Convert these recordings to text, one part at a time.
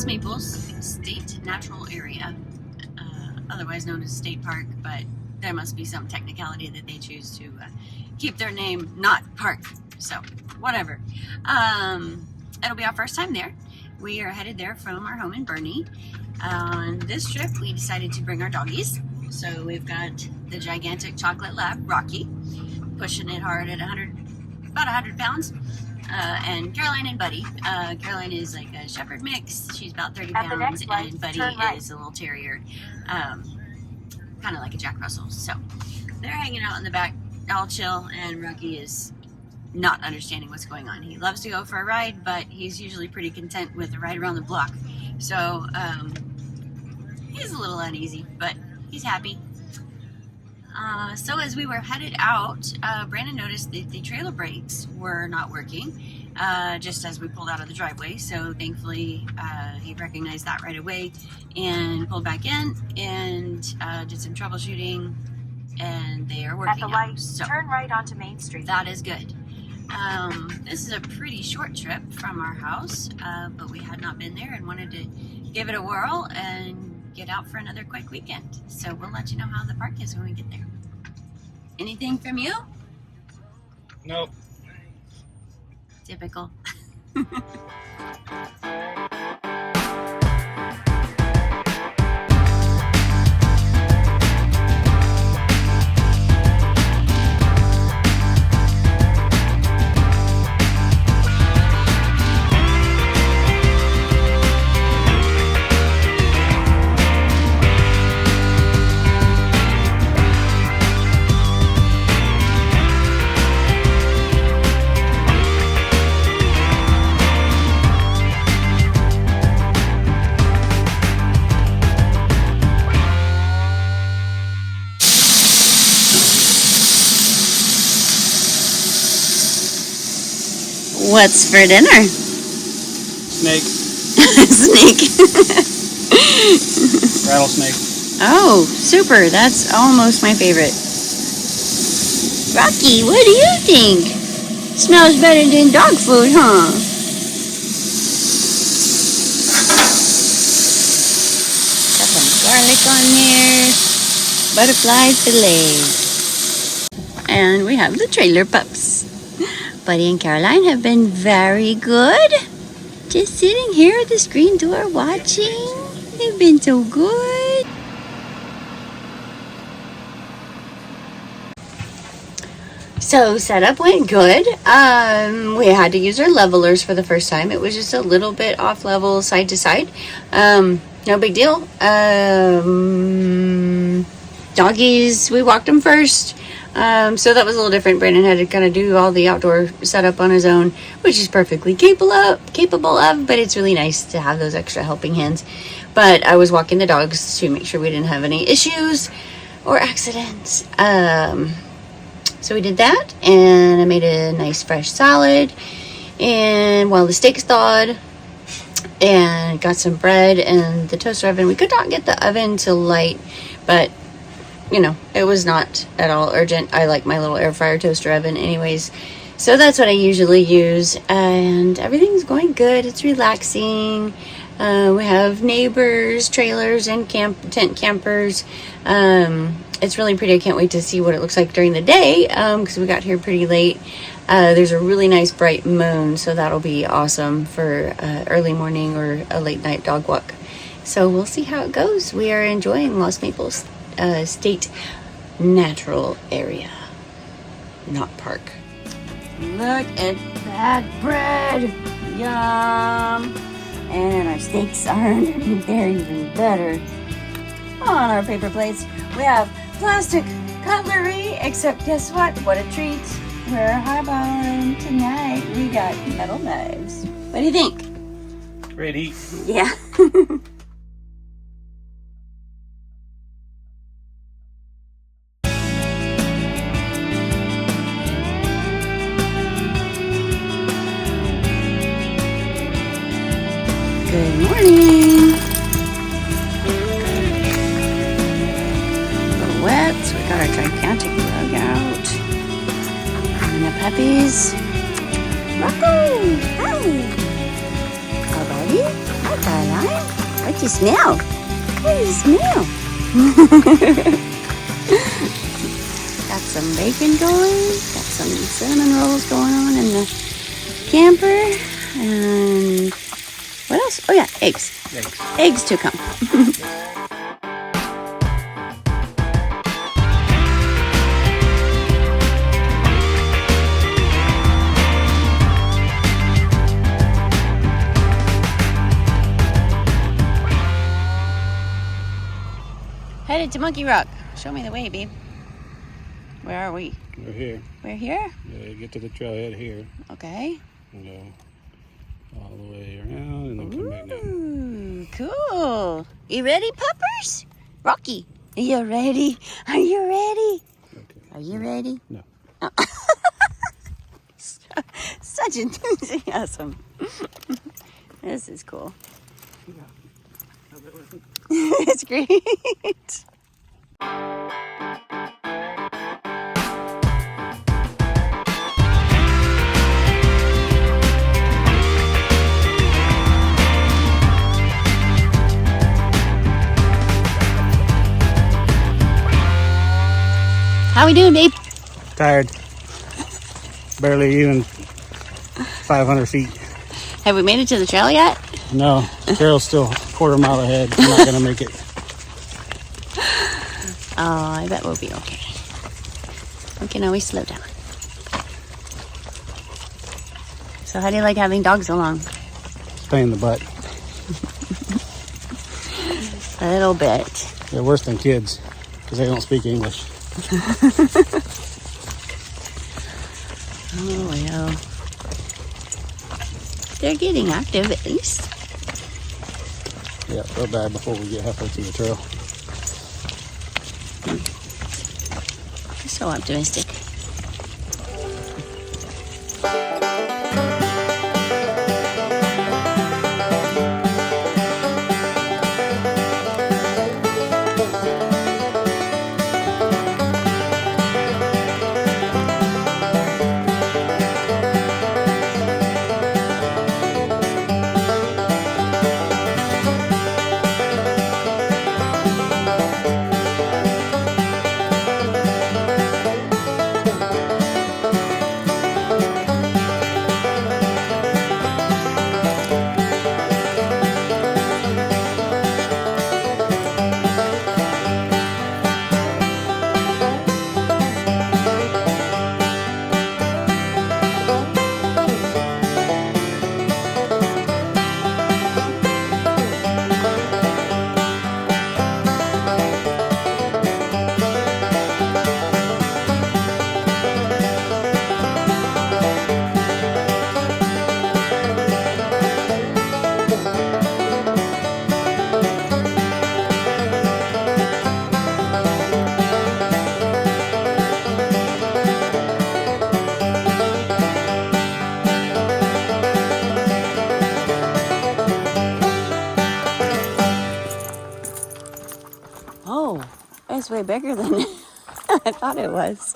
Lost Maples State Natural Area, otherwise known as State Park, but there must be some technicality that they choose to keep their name not park, so whatever. It'll be our first time there. We are headed there from our home in Boerne. On this trip, we decided to bring our doggies. So we've got the gigantic chocolate lab, Rocky, pushing it hard at about 100 pounds. And Caroline and Buddy. Caroline is like a shepherd mix. She's about 30 pounds, and Buddy is a little terrier, kind of like a Jack Russell. So they're hanging out in the back, all chill, and Rocky is not understanding what's going on. He loves to go for a ride, but he's usually pretty content with a ride around the block. So he's a little uneasy, but he's happy. So as we were headed out, Brandon noticed that the trailer brakes were not working just as we pulled out of the driveway. So thankfully he recognized that right away and pulled back in and did some troubleshooting, and they are working. At the light, now. So turn right onto Main Street. that is good. This is a pretty short trip from our house, but we had not been there and wanted to give it a whirl and get out for another quick weekend. So we'll let you know how the park is when we get there. Anything from you? Nope. Typical. What's for dinner? Snake. Snake. Rattlesnake. Oh, super. That's almost my favorite. Rocky, what do you think? Smells better than dog food, huh? Got some garlic on there. Butterfly fillet. And we have the trailer pups. Buddy and Caroline have been very good. Just sitting here at the screen door watching. They've been so good. So setup went good. We had to use our levelers for the first time. It was just a little bit off level side to side. No big deal. Doggies, we walked them first. So that was a little different. Brandon had to kind of do all the outdoor setup on his own, which is perfectly capable of, but it's really nice to have those extra helping hands. But I was walking the dogs to make sure we didn't have any issues or accidents. So we did that, and I made a nice fresh salad, and while the steaks thawed, and got some bread and the toaster oven. We could not get the oven to light, but you know, it was not at all urgent. I like my little air fryer toaster oven anyways. So that's what I usually use. And everything's going good. It's relaxing. We have neighbors, trailers, and tent campers. It's really pretty. I can't wait to see what it looks like during the day because we got here pretty late. There's a really nice bright moon, so that'll be awesome for early morning or a late night dog walk. So we'll see how it goes. We are enjoying Lost Maples State Natural Area, not park. Look at that bread. Yum. And our steaks are underneath there even better. On our paper plates, we have plastic cutlery, except guess what? What a treat. We're highballing tonight. We got metal knives. What do you think? Ready? Yeah. Good morning. A little wet, so we got our gigantic rug out. And the puppies. Rocco! Hi! Hi, buddy. Hi, Caroline. smell? What does it smell? Got some bacon going. Got some cinnamon rolls going on in the camper. And what else? Oh yeah, eggs. Eggs to come. Headed to Monkey Rock. Show me the way, babe. Where are we? We're here. We're here? Yeah, get to the trailhead here. Okay. And go all the way around and then come back down. Ooh, cool. You ready, puppers? Rocky, are you ready? Are you ready? Okay. Are you ready? No. Oh. Such enthusiasm. This is cool. It's great. How we doing, babe? Tired. Barely even 500 feet. Have we made it to the trail yet? No, Carol's still a quarter mile ahead. I'm not gonna make it. Oh, I bet we'll be okay. We can always slow down. So how do you like having dogs along? It's a pain in the butt. A little bit. They're worse than kids because they don't speak English. Oh well. They're getting active at least. Yeah, real bad before we get halfway through the trail. You're so optimistic. Oh, it's way bigger than I thought it was.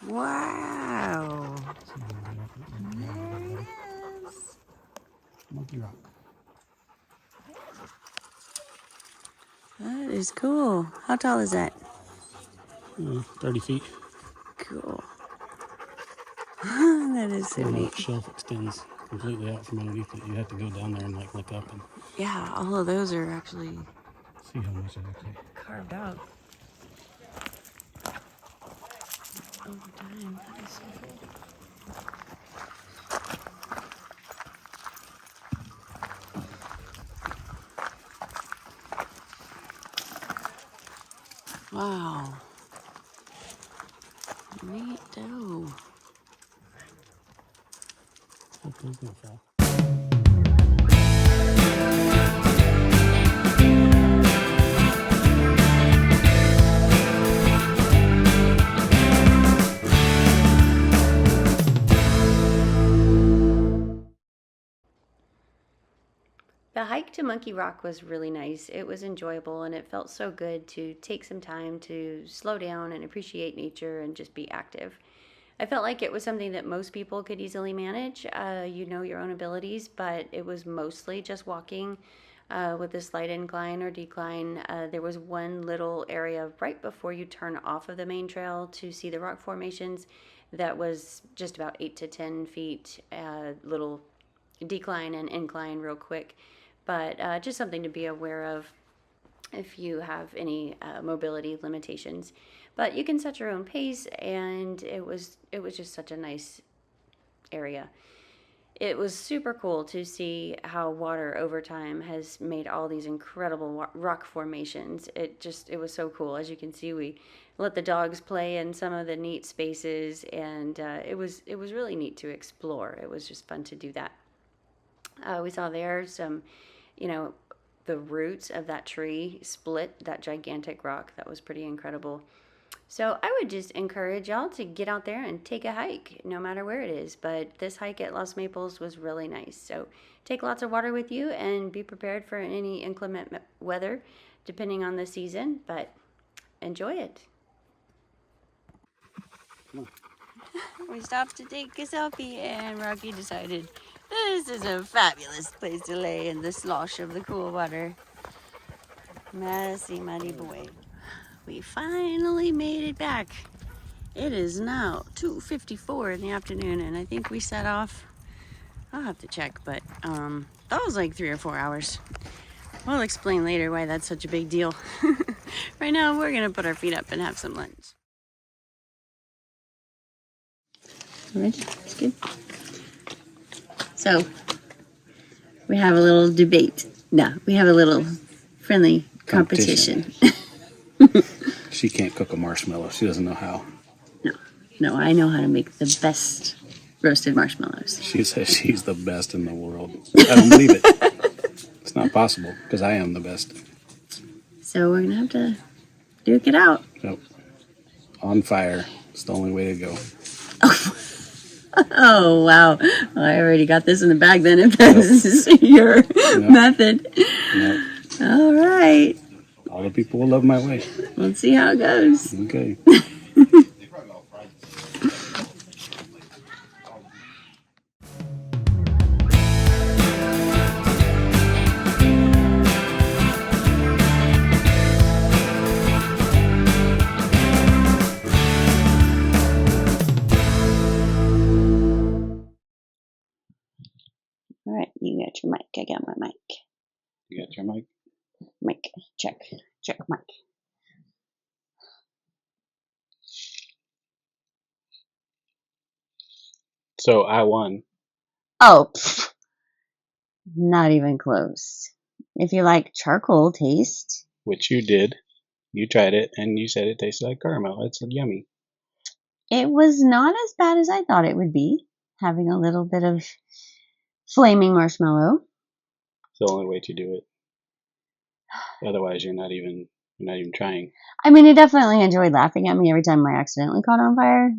Wow. There it is. Monkey Rock. That is cool. How tall is that? 30 feet. Cool. That is so The neat. shelf extends completely out from underneath it. You have to go down there and like look up and Yeah, all of those are actually see how much it actually. carved out over time. That is so cool. Wow. Neato. Hopefully it's gonna fall. The hike to Monkey Rock was really nice. It was enjoyable and it felt so good to take some time to slow down and appreciate nature and just be active. I felt like it was something that most people could easily manage. You know your own abilities, but it was mostly just walking with a slight incline or decline. There was one little area right before you turn off of the main trail to see the rock formations that was just about 8 to 10 feet, little decline and incline real quick. But just something to be aware of if you have any mobility limitations. But you can set your own pace, and it was just such a nice area. It was super cool to see how water over time has made all these incredible rock formations. It was so cool. As you can see, we let the dogs play in some of the neat spaces, and it was really neat to explore. It was just fun to do that. We saw there some, you know, the roots of that tree split that gigantic rock. That was pretty incredible. So I would just encourage y'all to get out there and take a hike, no matter where it is. But this hike at Los Maples was really nice. So take lots of water with you and be prepared for any inclement weather, depending on the season. But enjoy it. We stopped to take a selfie, and Rocky decided this is a fabulous place to lay in the slosh of the cool water. Messy, muddy boy. We finally made it back. It is now 2:54 in the afternoon, and I think we set off. I'll have to check, but that was like 3 or 4 hours. We'll explain later why that's such a big deal. Right now, we're gonna put our feet up and have some lunch. Ready? It's good. So we have a little debate. No, we have a little friendly competition. She can't cook a marshmallow. She doesn't know how. No, I know how to make the best roasted marshmallows. She says she's the best in the world. I don't believe it. It's not possible because I am the best. So we're gonna have to duke it out. Nope. On fire. It's the only way to go. Oh, wow. Well, I already got this in the bag then, if that's your method. Nope. All right. All the people will love my way. Let's see how it goes. Okay. All right, you got your mic. I got my mic. You got your mic? Mic. Check. Check mic. So I won. Oh, not even close. If you like charcoal taste. Which you did. You tried it and you said it tasted like caramel. It's yummy. It was not as bad as I thought it would be, having a little bit of flaming marshmallow. It's the only way to do it. Otherwise, you're not even trying. I mean, he definitely enjoyed laughing at me every time I accidentally caught on fire.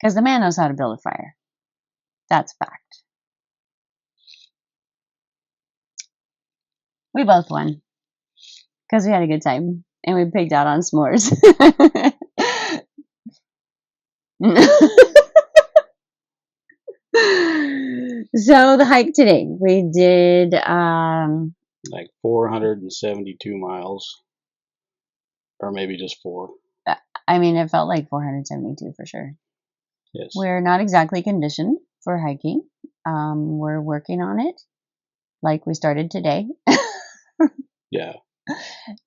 Because the man knows how to build a fire. That's a fact. We both won. Because we had a good time. And we pigged out on s'mores. So the hike today, we did like 472 miles, or maybe just 4. I mean, it felt like 472 for sure. Yes. We're not exactly conditioned for hiking. We're working on it, like we started today. Yeah.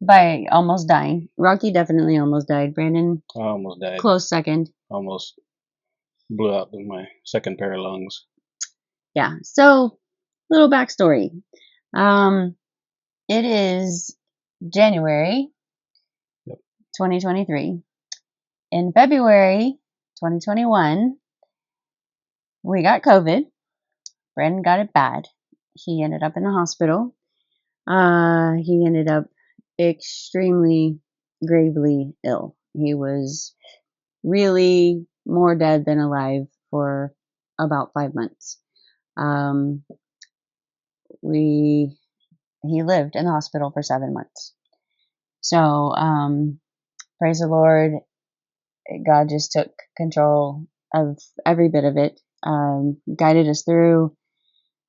By almost dying. Rocky definitely almost died. Brandon, I almost died. close second. Almost blew out my second pair of lungs. Yeah. So, little backstory. It is January 2023. In February 2021, we got COVID. Brandon got it bad. He ended up in the hospital. He ended up extremely gravely ill. He was really more dead than alive for about 5 months. He lived in the hospital for 7 months. So, praise the Lord, God just took control of every bit of it. Guided us through,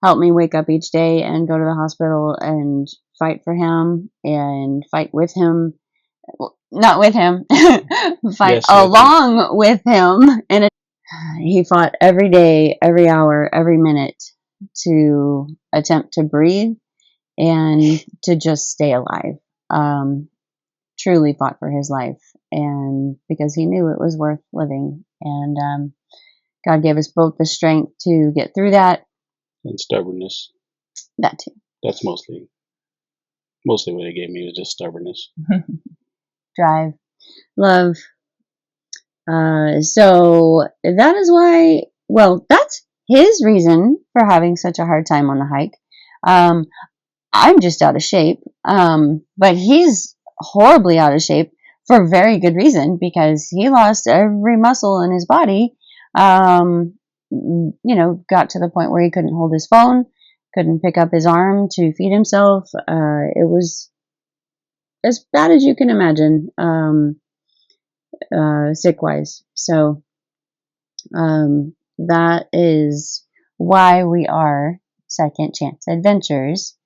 helped me wake up each day and go to the hospital and fight for him and fight with him. Well, not with him, fight Yes, along with him. And he fought every day, every hour, every minute to attempt to breathe and to just stay alive. Truly fought for his life, and because he knew it was worth living. And God gave us both the strength to get through that. and stubbornness. That too. That's mostly what he gave me was just stubbornness. Drive, love. So that is why. Well, that's his reason for having such a hard time on the hike. I'm just out of shape. But he's horribly out of shape for very good reason, because he lost every muscle in his body. Got to the point where he couldn't hold his phone, couldn't pick up his arm to feed himself. It was as bad as you can imagine, sick wise. So, that is why we are Second Chance Adventures,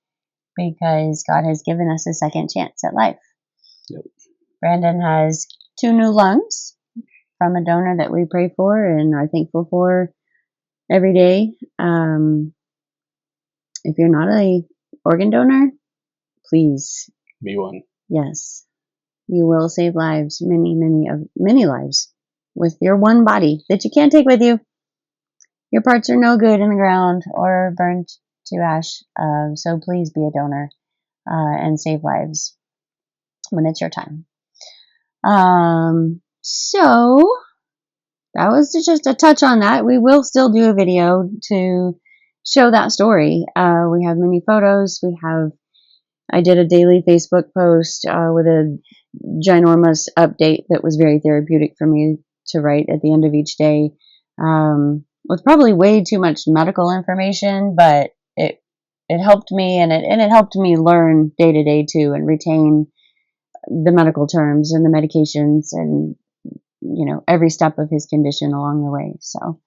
because God has given us a second chance at life. Yep. Brandon has 2 new lungs from a donor that we pray for and are thankful for every day. If you're not a organ donor, please Be one. Yes, you will save lives, many lives, with your one body that you can't take with you. Your parts are no good in the ground or burned to ash. So please be a donor and save lives when it's your time. So that was just a touch on that. We will still do a video to show that story. We have many photos. I did a daily Facebook post with a ginormous update that was very therapeutic for me to write at the end of each day, with probably way too much medical information, but it helped me, and it helped me learn day to day too, and retain the medical terms and the medications, and every step of his condition along the way. So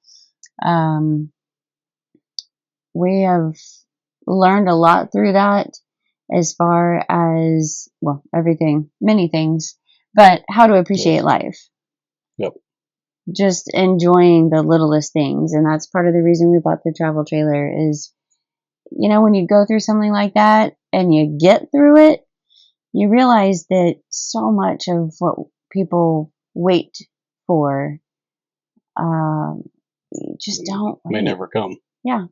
we have learned a lot through that, as far as, well, everything, many things, but how to appreciate life. Yep. Just enjoying the littlest things. And that's part of the reason we bought the travel trailer is, when you go through something like that and you get through it, you realize that so much of what people wait for, you just don't wait. May never come. Yeah.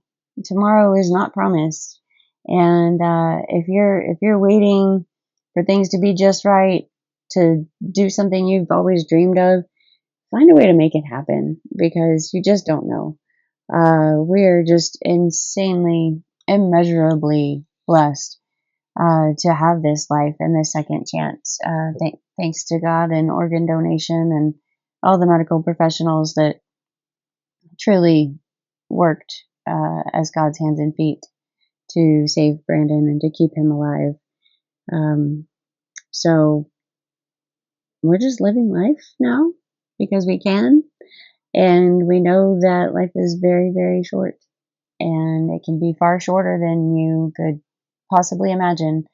Tomorrow is not promised. And if you're waiting for things to be just right, to do something you've always dreamed of, find a way to make it happen, because you just don't know. We're just insanely, immeasurably blessed to have this life and this second chance. Thanks to God and organ donation and all the medical professionals that truly worked as God's hands and feet to save Brandon and to keep him alive. So we're just living life now because we can, and we know that life is very, very short, and it can be far shorter than you could possibly imagine.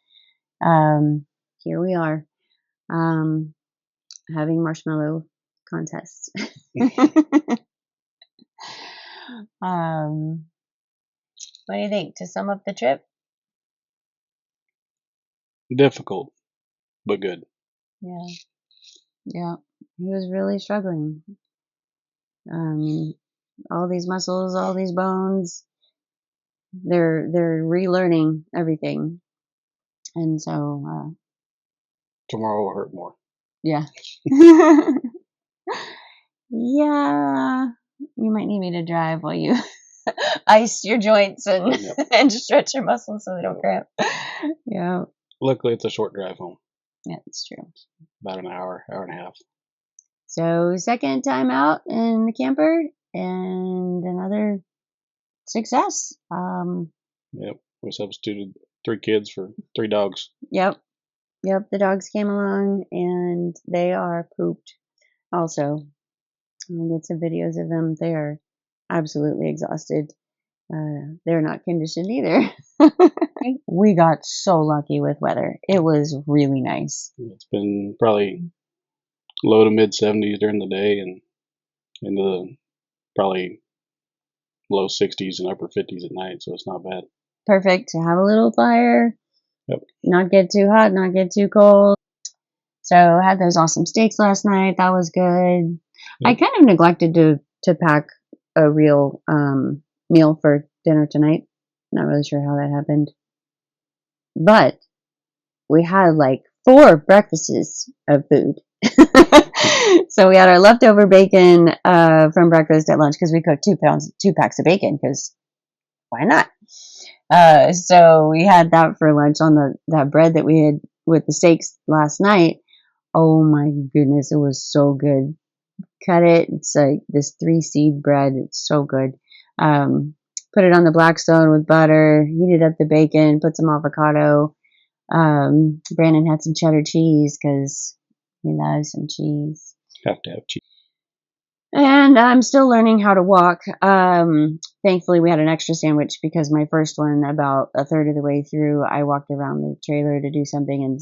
Here we are, having marshmallow contests. What do you think, to sum up the trip? Difficult, but good. Yeah. He was really struggling. All these muscles, all these bones, they're relearning everything, and so Tomorrow will hurt more. yeah. Yeah, you might need me to drive while you ice your joints and and stretch your muscles so they don't cramp. Yeah. Luckily, it's a short drive home. Yeah, it's true. About an hour and a half. So, second time out in the camper and another success. Yep. We substituted 3 kids for 3 dogs. Yep. The dogs came along and they are pooped also. I'll get some videos of them. They are absolutely exhausted. They're not conditioned either. We got so lucky with weather. It was really nice. It's been probably low to mid 70s during the day and into the probably low 60s and upper 50s at night, so it's not bad. Perfect to have a little fire. Yep. Not get too hot, not get too cold. So I had those awesome steaks last night. That was good. Yep. I kind of neglected to pack a real meal for dinner tonight. Not really sure how that happened. But we had like 4 breakfasts of food. So we had our leftover bacon from breakfast at lunch because we cooked 2 packs of bacon because why not? So we had that for lunch on that bread that we had with the steaks last night. Oh my goodness, it was so good. Cut it. It's like this 3-seed bread. It's so good. Put it on the Blackstone with butter. Heated up the bacon. Put some avocado. Brandon had some cheddar cheese because he loves some cheese. Have to have cheese. And I'm still learning how to walk. Thankfully, we had an extra sandwich because my first one, about a third of the way through, I walked around the trailer to do something and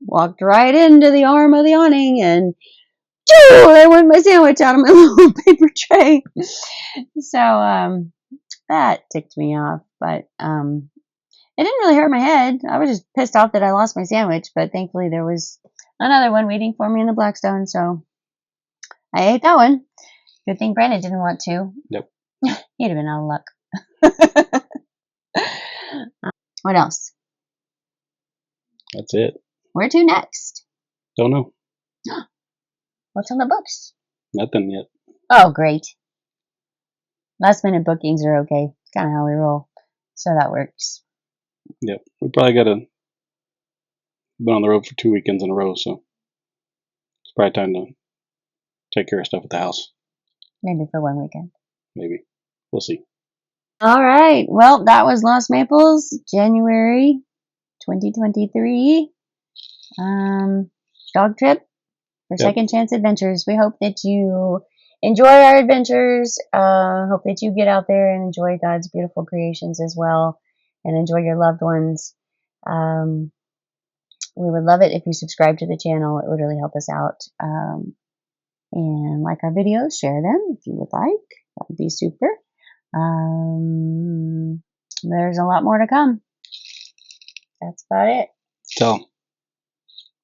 walked right into the arm of the awning, and there went my sandwich out of my little paper tray. So that ticked me off, but it didn't really hurt my head. I was just pissed off that I lost my sandwich, but thankfully there was another one waiting for me in the Blackstone, so I ate that one. Good thing Brandon didn't want to. Yep. He'd have been out of luck. What else? That's it. Where to next? Don't know. What's on the books? Nothing yet. Oh, great. Last minute bookings are okay. It's kind of how we roll. So that works. Yep. We probably been on the road for 2 weekends in a row, so it's probably time to take care of stuff at the house. Maybe for one weekend. Maybe. We'll see. All right. Well, that was Lost Maples, January 2023. Dog trip for Second Chance Adventures. We hope that you enjoy our adventures. Hope that you get out there and enjoy God's beautiful creations as well, and enjoy your loved ones. We would love it if you subscribe to the channel. It would really help us out. And like our videos, share them if you would like. That would be super. There's a lot more to come. That's about it. So,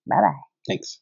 Bye-bye. thanks.